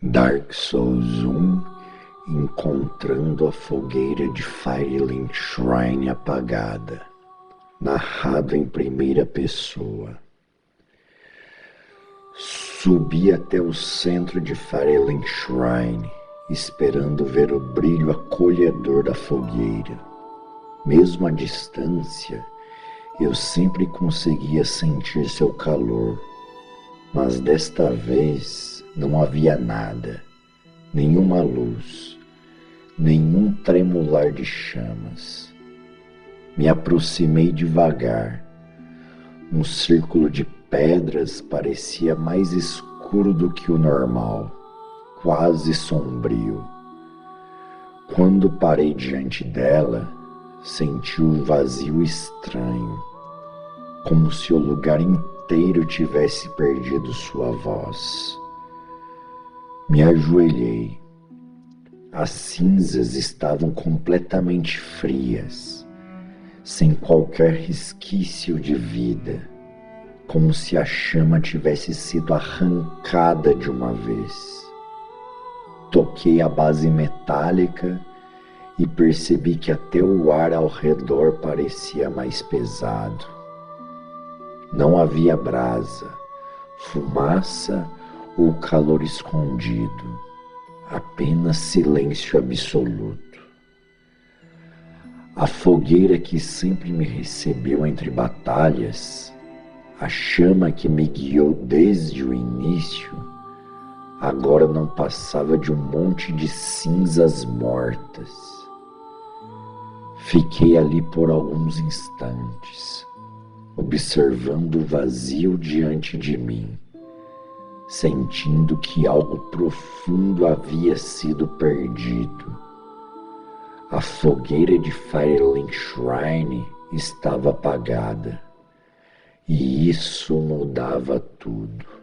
Dark Souls 1 Encontrando a fogueira de Firelink Shrine apagada. Narrado em primeira pessoa. Subi até o centro de Firelink Shrine, esperando ver o brilho acolhedor da fogueira. Mesmo à distância, eu sempre conseguia sentir seu calor, mas desta vez não havia nada, nenhuma luz, nenhum tremular de chamas. Me aproximei devagar. Um círculo de pedras parecia mais escuro do que o normal, quase sombrio. Quando parei diante dela, senti um vazio estranho, como se o lugar inteiro tivesse perdido sua voz. Me ajoelhei. As cinzas estavam completamente frias, sem qualquer resquício de vida, como se a chama tivesse sido arrancada de uma vez. Toquei a base metálica e percebi que até o ar ao redor parecia mais pesado. Não havia brasa, fumaça ou calor escondido, apenas silêncio absoluto. A fogueira que sempre me recebeu entre batalhas, a chama que me guiou desde o início, agora não passava de um monte de cinzas mortas. Fiquei ali por alguns instantes, observando o vazio diante de mim, sentindo que algo profundo havia sido perdido. A fogueira de Firelink Shrine estava apagada, e isso mudava tudo.